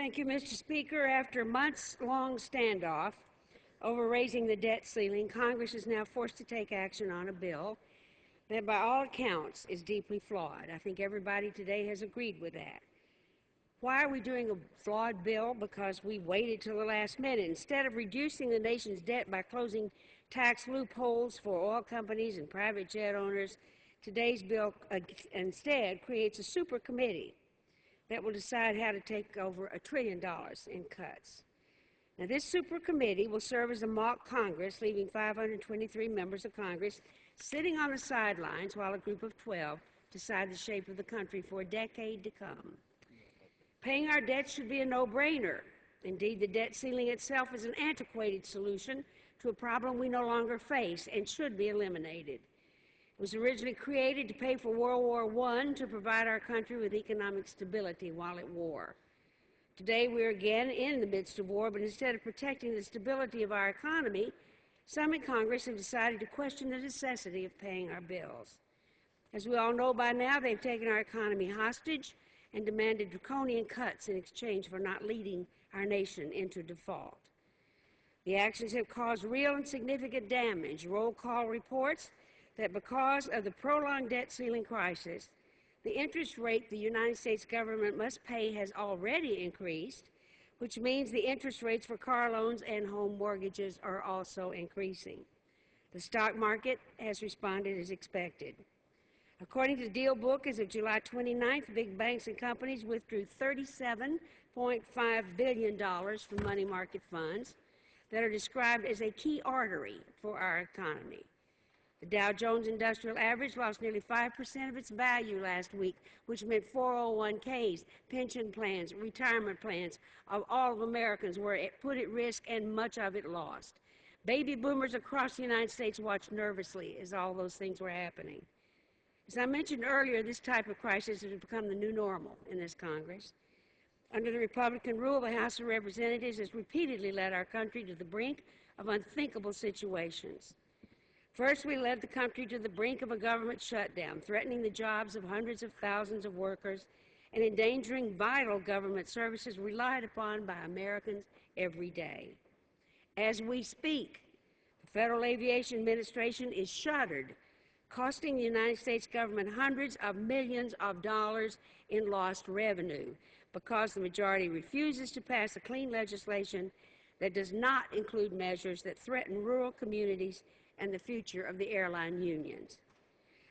Thank you, Mr. Speaker. After a months-long standoff over raising the debt ceiling, Congress is now forced to take action on a bill that, by all accounts, is deeply flawed. I think everybody today has agreed with that. Why are we doing a flawed bill? Because we waited till the last minute. Instead of reducing the nation's debt by closing tax loopholes for oil companies and private jet owners, today's bill instead creates a super committee that will decide how to take over $1 trillion in cuts. Now, this super committee will serve as a mock Congress, leaving 523 members of Congress sitting on the sidelines while a group of 12 decide the shape of the country for a decade to come. Paying our debts should be a no-brainer. Indeed, the debt ceiling itself is an antiquated solution to a problem we no longer face and should be eliminated. It was originally created to pay for World War I to provide our country with economic stability while at war. Today, we're again in the midst of war, but instead of protecting the stability of our economy, some in Congress have decided to question the necessity of paying our bills. As we all know by now, they've taken our economy hostage and demanded draconian cuts in exchange for not leading our nation into default. The actions have caused real and significant damage. Roll call reports that because of the prolonged debt ceiling crisis, the interest rate the United States government must pay has already increased, which means the interest rates for car loans and home mortgages are also increasing. The stock market has responded as expected. According to the deal book, as of July 29th, big banks and companies withdrew $37.5 billion from money market funds that are described as a key artery for our economy. The Dow Jones Industrial Average lost nearly 5% of its value last week, which meant 401ks, pension plans, retirement plans of all of Americans were put at risk and much of it lost. Baby boomers across the United States watched nervously as all those things were happening. As I mentioned earlier, this type of crisis has become the new normal in this Congress. Under the Republican rule, the House of Representatives has repeatedly led our country to the brink of unthinkable situations. First, we led the country to the brink of a government shutdown, threatening the jobs of hundreds of thousands of workers and endangering vital government services relied upon by Americans every day. As we speak, the Federal Aviation Administration is shuttered, costing the United States government hundreds of millions of dollars in lost revenue because the majority refuses to pass a clean legislation that does not include measures that threaten rural communities and the future of the airline unions.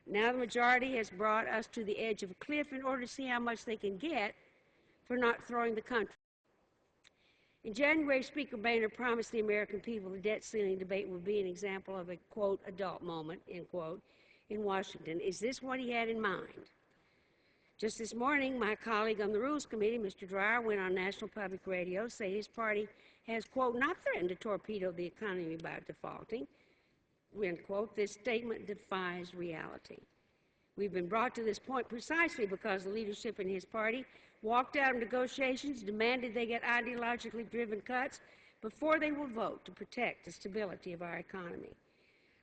Now the majority has brought us to the edge of a cliff in order to see how much they can get for not throwing the country. In January, Speaker Boehner promised the American people the debt ceiling debate would be an example of a, quote, adult moment, end quote, in Washington. Is this what he had in mind? Just this morning, my colleague on the Rules Committee, Mr. Dreyer, went on National Public Radio to say his party has, quote, not threatened to torpedo the economy by defaulting. End quote. This statement defies reality. We've been brought to this point precisely because the leadership in his party walked out of negotiations, demanded they get ideologically driven cuts before they will vote to protect the stability of our economy.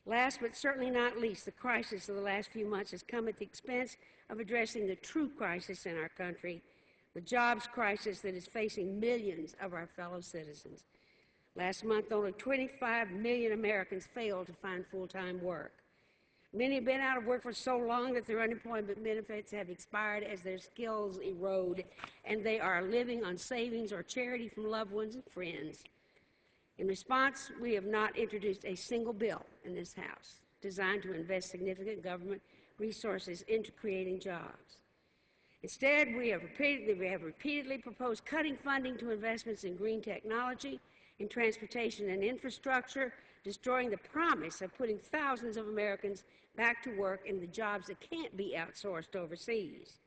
Last but certainly not least, the crisis of the last few months has come at the expense of addressing the true crisis in our country, the jobs crisis that is facing millions of our fellow citizens. Last month, only 25 million Americans failed to find full-time work. Many have been out of work for so long that their unemployment benefits have expired as their skills erode, and they are living on savings or charity from loved ones and friends. In response, we have not introduced a single bill in this House designed to invest significant government resources into creating jobs. Instead, we have repeatedly proposed cutting funding to investments in green technology, in transportation and infrastructure, destroying the promise of putting thousands of Americans back to work in the jobs that can't be outsourced overseas.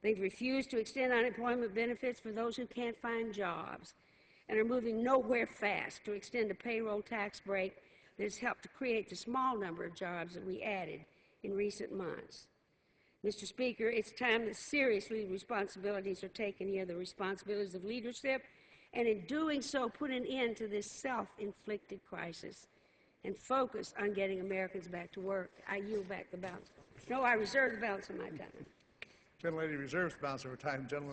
They've refused to extend unemployment benefits for those who can't find jobs and are moving nowhere fast to extend a payroll tax break that has helped to create the small number of jobs that we added in recent months. Mr. Speaker, it's time that seriously responsibilities are taken here, the responsibilities of leadership, and in doing so, put an end to this self-inflicted crisis and focus on getting Americans back to work. I yield back the balance. No, I reserve the balance of my time. Gentlelady reserves the balance of her time. Gentleman